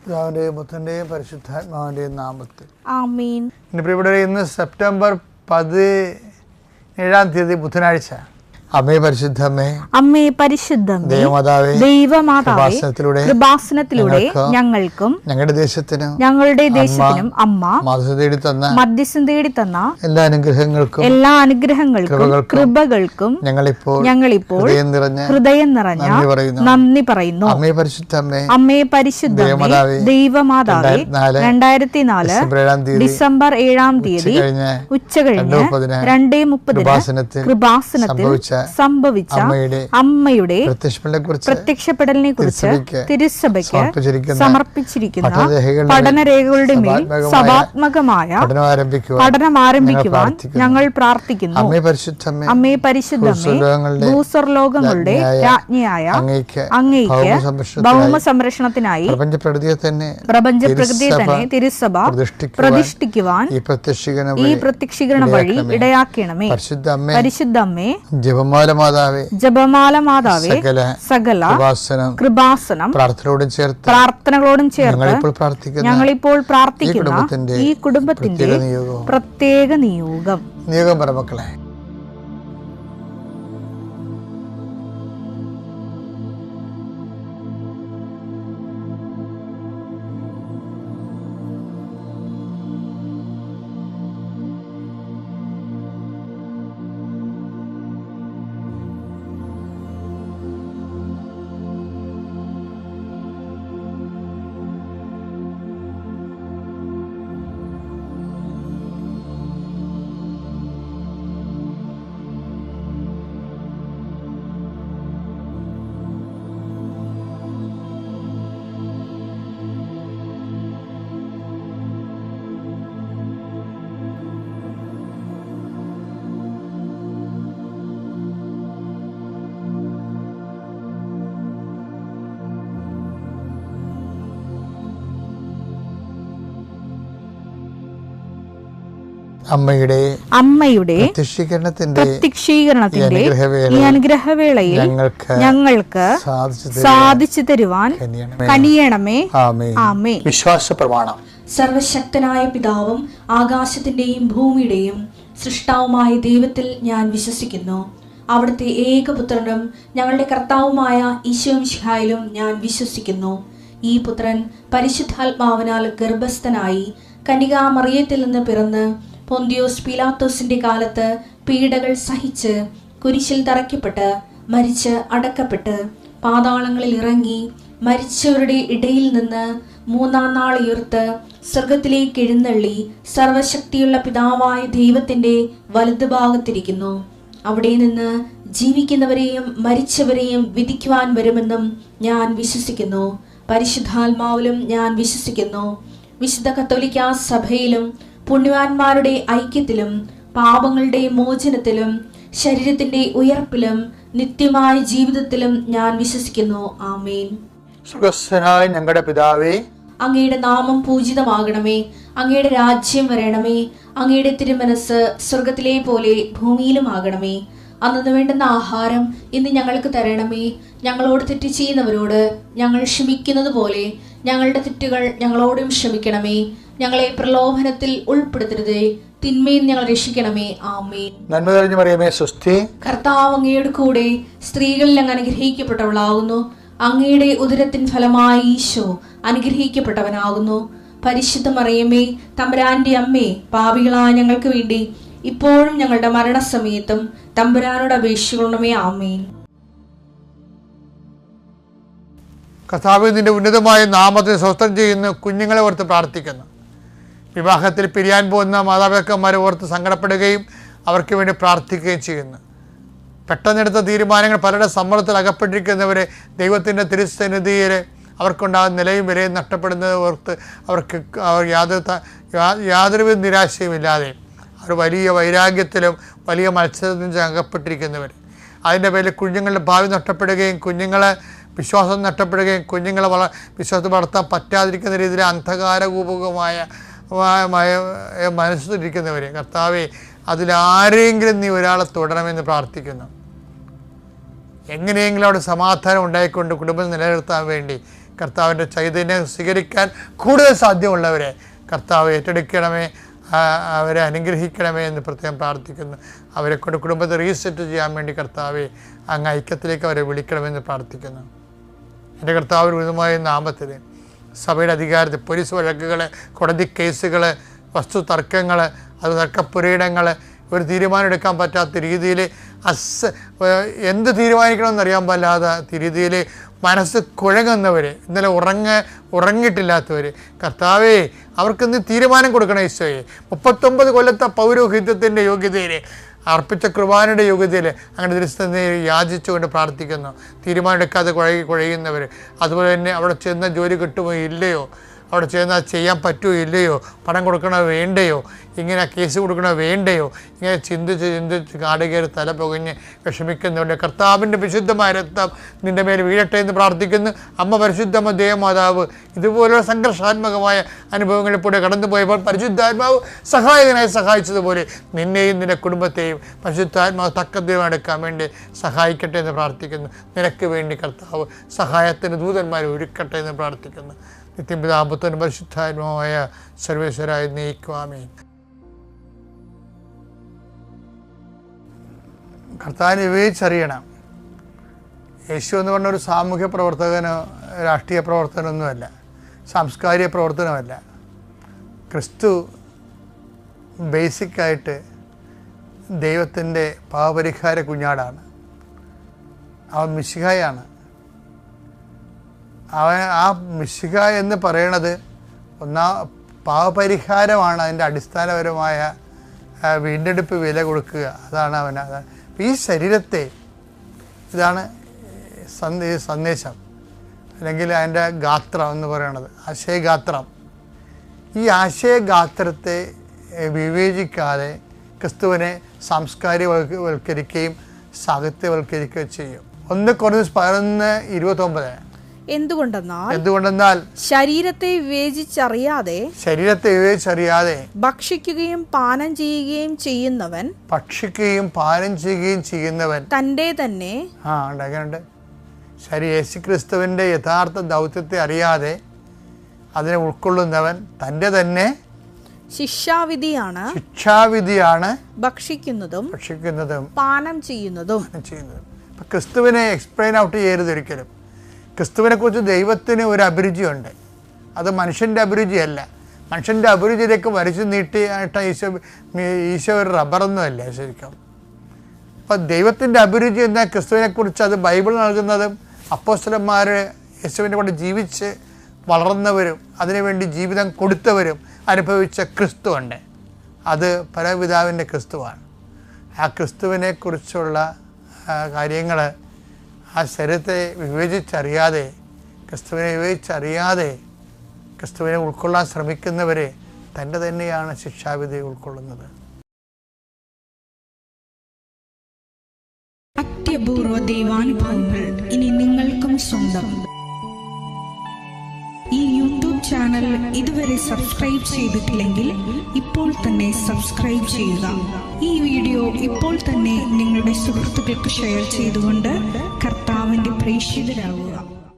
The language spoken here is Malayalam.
പിതാവിന്റെയും പുത്രന്റെയും പരിശുദ്ധാത്മാവിന്റെയും നാമത്തിൽ ആമേൻ. പ്രിയപ്പെട്ടവരെ, ഇന്ന് സെപ്റ്റംബർ 17 ബുധനാഴ്ച. അമ്മേ പരിശുദ്ധമ്മേ, അമ്മേ പരിശുദ്ധമേ, ദൈവമാതാവേ, കൃപാസനത്തിലൂടെ ഞങ്ങൾക്കും ഞങ്ങളുടെ ദേശത്തിനും അമ്മ മധ്യസ്ഥം തേടി തന്ന എല്ലാ അനുഗ്രഹങ്ങൾക്കും കൃപകൾക്കും ഞങ്ങളിപ്പോൾ ഹൃദയം നിറഞ്ഞ നന്ദി പറയുന്നു. അമ്മേ പരിശുദ്ധമ്മേ, ദൈവമാതാവേ, 2004 ഡിസംബർ 7 ഉച്ചകഴിഞ്ഞ് 2:30 കൃപാസനത്തിൽ സംഭവിച്ച അമ്മയുടെ പ്രത്യക്ഷപ്പെടലിനെ കുറിച്ച് തിരുസഭയ്ക്ക് സമർപ്പിച്ചിരിക്കുന്ന പഠനരേഖകളുടെ മേൽ സഭാത്മകമായ പഠനം ആരംഭിക്കുവാൻ ഞങ്ങൾ പ്രാർത്ഥിക്കുന്നു. അമ്മേ പരിശുദ്ധമേ, ഭൂസ്വർലോകങ്ങളുടെ രാജ്ഞിയായ അങ്ങേയ്ക്ക് ഭൗമ സംരക്ഷണത്തിനായി പ്രപഞ്ചപ്രകൃതിയെ തന്നെ തിരുസഭ പ്രതിഷ്ഠിക്കുവാൻ ഈ പ്രത്യക്ഷീകരണ വഴി ഇടയാക്കണമേ. പരിശുദ്ധമ്മേ, ജപമാല മാതാവേ, സകല കൃപാസനം പ്രാർത്ഥനകളോടും ചേർത്ത് ഞങ്ങളിപ്പോൾ പ്രാർത്ഥിക്കുന്ന ഈ കുടുംബത്തിന്റെ പ്രത്യേക നിയോഗം പറ മക്കളെ. അമ്മയുടെ പ്രത്യക്ഷീകരണത്തിന്റെ ഈ അനുഗ്രഹവേളയിൽ ഞങ്ങൾക്ക് സാധിച്ചു തരുവാൻ കനിയണമേ. ആമേൻ. വിശ്വാസ പ്രമാണം. സർവശക്തനായ പിതാവും ആകാശത്തിന്റെയും ഭൂമിയുടെയും സൃഷ്ടാവുമായ ദൈവത്തിൽ ഞാൻ വിശ്വസിക്കുന്നു. അവിടുത്തെ ഏകപുത്രനും ഞങ്ങളുടെ കർത്താവുമായ ഈശോമിശിഹായിലും ഞാൻ വിശ്വസിക്കുന്നു. ഈ പുത്രൻ പരിശുദ്ധാത്മാവിനാൽ ഗർഭസ്ഥനായി കന്യകാമറിയത്തിൽ നിന്ന് പിറന്ന് പൊന്തിയോസ് പീലാത്തോസിന്റെ കാലത്ത് പീഡകൾ സഹിച്ച് കുരിശിൽ തറയ്ക്കപ്പെട്ട് മരിച്ച് അടക്കപ്പെട്ട് പാതാളങ്ങളിൽ ഇറങ്ങി മരിച്ചവരുടെ ഇടയിൽ നിന്ന് 3-ാം നാൾ ഉയർത്ത് സ്വർഗത്തിലേക്ക് എഴുന്നള്ളി സർവശക്തിയുള്ള പിതാവായ ദൈവത്തിന്റെ വലതുഭാഗത്തിരിക്കുന്നു. അവിടെ നിന്ന് ജീവിക്കുന്നവരെയും മരിച്ചവരെയും വിധിക്കുവാൻ വരുമെന്നും ഞാൻ വിശ്വസിക്കുന്നു. പരിശുദ്ധാത്മാവിലും ഞാൻ വിശ്വസിക്കുന്നു. വിശുദ്ധ കത്തോലിക്കാ സഭയിലും പുണ്യവാന്മാരുടെ ഐക്യത്തിലും പാപങ്ങളുടെ മോചനത്തിലും ശരീരത്തിന്റെ ഉയർപ്പിലും നിത്യമായ ജീവിതത്തിലും ഞാൻ വിശ്വസിക്കുന്നു. ആമേൻ. സ്വർഗ്ഗസ്ഥനായ ഞങ്ങളുടെ പിതാവേ, അങ്ങയുടെ നാമം പൂജിതമാകണമേ. അങ്ങയുടെ രാജ്യം വരണമേ. അങ്ങയുടെ തിരുമനസ് സ്വർഗത്തിലെ പോലെ ഭൂമിയിലും ആകണമേ. അന്നു വേണ്ടുന്ന ആഹാരം ഇന്ന് ഞങ്ങൾക്ക് തരണമേ. ഞങ്ങളോട് തെറ്റ് ചെയ്യുന്നവരോട് ഞങ്ങൾ ക്ഷമിക്കുന്നത് പോലെ ഞങ്ങളുടെ തെറ്റുകൾ ഞങ്ങളോടും ക്ഷമിക്കണമേ. ഞങ്ങളെ പ്രലോഭനത്തിൽ ഉൾപ്പെടുത്തരുതേ, തിന്മയിൽ ഞങ്ങൾ രക്ഷിക്കണമേ. ആമേൻ. നന്മ നിറഞ്ഞ മറിയമേ, സ്വസ്തി. കർത്താവ് അങ്ങയുടെ കൂടെ സ്ത്രീകളിൽ അങ്ങ് അനുഗ്രഹിക്കപ്പെട്ടവളാകുന്നു. അങ്ങയുടെ ഉദരത്തിൻ ഫലമായി ഈശോ അനുഗ്രഹിക്കപ്പെട്ടവനാകുന്നു. പരിശുദ്ധ മറിയമേ, തമ്പുരാന്റെ അമ്മേ, പാപികളായ ഞങ്ങൾക്ക് വേണ്ടി ഇപ്പോഴും ഞങ്ങളുടെ മരണസമയത്തും തമ്പുരാനോട് അപേക്ഷിക്കണമേ. ആമേൻ. കർത്താവേ, നിന്റെ ഉന്നതമായ നാമത്തെ സ്വസ്ഥം ചെയ്യുന്ന കുഞ്ഞുങ്ങളെ ഓർത്ത് പ്രാർത്ഥിക്കുന്നു. വിവാഹത്തിൽ പിരിയാൻ പോകുന്ന മാതാപിതാക്കന്മാരെ ഓർത്ത് സങ്കടപ്പെടുകയും അവർക്ക് വേണ്ടി പ്രാർത്ഥിക്കുകയും ചെയ്യുന്നു. പെട്ടെന്നെടുത്ത തീരുമാനങ്ങൾ പലരുടെ സമ്മർദ്ദത്തിൽ അകപ്പെട്ടിരിക്കുന്നവരെ ദൈവത്തിൻ്റെ തിരുസന്നിധിയിൽ അവർക്കുണ്ടാകുന്ന നിലയും വിലയും നഷ്ടപ്പെടുന്നത് ഓർത്ത് അവർക്ക് യാതൊരുവിധ നിരാശയുമില്ലാതെ അവർ വലിയ വൈരാഗ്യത്തിലും വലിയ മത്സരത്തിലും അകപ്പെട്ടിരിക്കുന്നവർ, അതിൻ്റെ പേരിൽ കുഞ്ഞുങ്ങളുടെ ഭാവി നഷ്ടപ്പെടുകയും കുഞ്ഞുങ്ങളെ വിശ്വാസം നഷ്ടപ്പെടുകയും കുഞ്ഞുങ്ങളെ വിശ്വാസം വളർത്താൻ പറ്റാതിരിക്കുന്ന രീതിയിൽ അന്ധകാരകൂപകമായ മനസ്സിലിരിക്കുന്നവർ, കർത്താവേ, അതിലാരെങ്കിലും നീ ഒരാളെ തുടരണമെന്ന് പ്രാർത്ഥിക്കുന്നു. എങ്ങനെയെങ്കിലും അവിടെ സമാധാനം ഉണ്ടായിക്കൊണ്ട് കുടുംബം നിലനിർത്താൻ വേണ്ടി കർത്താവിൻ്റെ ചൈതന്യം സ്വീകരിക്കാൻ കൂടുതൽ സാധ്യമുള്ളവരെ കർത്താവ് ഏറ്റെടുക്കണമേ, അവരെ അനുഗ്രഹിക്കണമേ എന്ന് പ്രത്യേകം പ്രാർത്ഥിക്കുന്നു. അവരെ കൊണ്ട് കുടുംബത്തെ റീസെറ്റ് ചെയ്യാൻ വേണ്ടി കർത്താവെ അങ്ങ് ഐക്യത്തിലേക്ക് അവരെ വിളിക്കണമെന്ന് പ്രാർത്ഥിക്കുന്നു. എൻ്റെ കർത്താവ് ഉന്നതമായ നാമത്തിൽ സഭയുടെ അധികാരത്തിൽ പോലീസ് വഴക്കുകൾ, കോടതി കേസുകൾ, വസ്തു തർക്കങ്ങൾ, അത് തർക്കപ്പുരയിടങ്ങൾ, ഒരു തീരുമാനം എടുക്കാൻ പറ്റാത്ത രീതിയിൽ എന്ത് തീരുമാനിക്കണമെന്നറിയാൻ പാടില്ലാത്ത രീതിയിൽ മനസ്സ് കുഴങ്ങുന്നവർ, ഇന്നലെ ഉറങ്ങിയിട്ടില്ലാത്തവർ, കർത്താവേ അവർക്കിന്ന് തീരുമാനം കൊടുക്കണം. ഈശോയെ 39 കൊല്ലത്തെ പൗരോഹിത്യത്തിൻ്റെ യോഗ്യതയിൽ, അർപ്പിച്ച കുർബാനയുടെ യോഗ്യതയിൽ അങ്ങനെ തിരുസ്ഥനെ യാചിച്ചുകൊണ്ട് പ്രാർത്ഥിക്കുന്നു. തീരുമാനം എടുക്കാതെ കുഴയുന്നവർ, അതുപോലെ തന്നെ അവിടെ ചെന്ന ജോലി കിട്ടുമോ ഇല്ലയോ, അവിടെ ചെന്നാൽ ചെയ്യാൻ പറ്റുമോ ഇല്ലയോ, പണം കൊടുക്കണോ വേണ്ടയോ, ഇങ്ങനെ കേസ് കൊടുക്കണോ വേണ്ടയോ, ഇങ്ങനെ ചിന്തിച്ച് കാടുകയറി തല പുകഞ്ഞ് വിഷമിക്കുന്നവരുടെ കർത്താവിൻ്റെ വിശുദ്ധമായ രക്തം നിൻ്റെ മേൽ വീഴട്ടെ എന്ന് പ്രാർത്ഥിക്കുന്നു. അമ്മ പരിശുദ്ധമ്മ ദേവമാതാവ് ഇതുപോലുള്ള സംഘർഷാത്മകമായ അനുഭവങ്ങളിൽ കൂടെ കടന്നുപോയപ്പോൾ പരിശുദ്ധാത്മാവ് സഹായകനായി സഹായിച്ചതുപോലെ നിന്നെയും നിൻ്റെ കുടുംബത്തെയും പരിശുദ്ധാത്മാവ് തക്കദ്രവം എടുക്കാൻ വേണ്ടി സഹായിക്കട്ടെ എന്ന് പ്രാർത്ഥിക്കുന്നു. നിനക്ക് വേണ്ടി കർത്താവ് സഹായത്തിന് ദൂതന്മാരെ ഒരുക്കട്ടെ എന്ന് പ്രാർത്ഥിക്കുന്നു. നിത്യപിതാപുത്രനും പരിശുദ്ധാത്മാവായ സർവേശ്വരായി നീക്കുവാമേ. കർത്താവിനെ വിവേചിച്ചറിയണം. യേശു എന്ന് പറഞ്ഞ ഒരു സാമൂഹ്യ പ്രവർത്തകനോ രാഷ്ട്രീയ പ്രവർത്തനമൊന്നുമല്ല, സാംസ്കാരിക പ്രവർത്തനമല്ല. ക്രിസ്തു ബേസിക്കായിട്ട് ദൈവത്തിൻ്റെ പാപപരിഹാര കുഞ്ഞാടാണ്. അവൻ മിശിഹായാണ്. ആ മിശിഹ എന്ന് പറയണത് പാപപരിഹാരമാണ്. അതിൻ്റെ അടിസ്ഥാനപരമായ വീണ്ടെടുപ്പ് വില കൊടുക്കുക, അതാണ് ഈ ശരീരത്തെ, ഇതാണ് സന്ദേശം, അല്ലെങ്കിൽ അതിൻ്റെ ഗാത്രം എന്ന് പറയണത്, ആശയഗാത്രം. ഈ ആശയഗാത്രത്തെ വിവേചിക്കാതെ ക്രിസ്തുവിനെ സാംസ്കാരികവൽക്കരിക്കുകയും സാഹിത്യവൽക്കരിക്കുകയും ചെയ്യും. 1 Corinthians 11:29. എന്തുകൊണ്ടെന്നാൽ ശരീരത്തെ വിവേചിച്ചറിയാതെ ഭക്ഷിക്കുകയും പാനം ചെയ്യുകയും ചെയ്യുന്നവൻ തൻ്റെ തന്നെ യേശുക്രിസ്തുവിന്റെ യഥാർത്ഥ ദൗത്യത്തെ അറിയാതെ അതിനെ ഉൾക്കൊള്ളുന്നവൻ തൻ്റെ തന്നെ ശിക്ഷാവിധിയാണ് ഭക്ഷിക്കുന്നതും പാനം ചെയ്യുന്നതും. ക്രിസ്തുവിനെ എക്സ്പ്ലെയിൻ ഔട്ട് ചെയ്യരുത് ഒരിക്കലും. ക്രിസ്തുവിനെ കുറിച്ച് ദൈവത്തിന് ഒരു അഭിരുചിയുണ്ട്. അത് മനുഷ്യൻ്റെ അഭിരുചിയല്ല. മനുഷ്യൻ്റെ അഭിരുചിയിലേക്ക് വരച്ചു നീട്ടിയായിട്ട് ഈശോ ഒരു റബ്ബറൊന്നുമല്ല ശരിക്കും. അപ്പം ദൈവത്തിൻ്റെ അഭിരുചി എന്നാൽ ക്രിസ്തുവിനെക്കുറിച്ച് അത് ബൈബിൾ നൽകുന്നതും അപ്പോസ്തലന്മാർ യേശുവിൻ്റെ കൂടെ ജീവിച്ച് വളർന്നവരും അതിനുവേണ്ടി ജീവിതം കൊടുത്തവരും അനുഭവിച്ച ക്രിസ്തുവുണ്ട്. അത് പരപിതാവിൻ്റെ ക്രിസ്തുവാണ്. ആ ക്രിസ്തുവിനെ കുറിച്ചുള്ള കാര്യങ്ങൾ ആ ശരീരത്തെ വിവേചിച്ചറിയാതെ ക്രിസ്തുവിനെ ഉൾക്കൊള്ളാൻ ശ്രമിക്കുന്നവരെ തൻ്റെ തന്നെയാണ് ശിക്ഷാവിധി ഉൾക്കൊള്ളുന്നത്. അത്യപൂർവ ദൈവാനുഭവങ്ങൾ ഇനി നിങ്ങൾക്കും സ്വന്തം. ഈ യൂട്യൂബ് ചാനൽ ഇതുവരെ സബ്സ്ക്രൈബ് ചെയ്തിട്ടില്ലെങ്കിൽ ഇപ്പോൾ തന്നെ സബ്സ്ക്രൈബ് ചെയ്യുക. ഈ വീഡിയോ ഇപ്പോൾ തന്നെ നിങ്ങളുടെ സുഹൃത്തുക്കൾക്ക് ഷെയർ ചെയ്തുകൊണ്ട് കർത്താവിൻ്റെ പ്രേക്ഷിതരാകുക.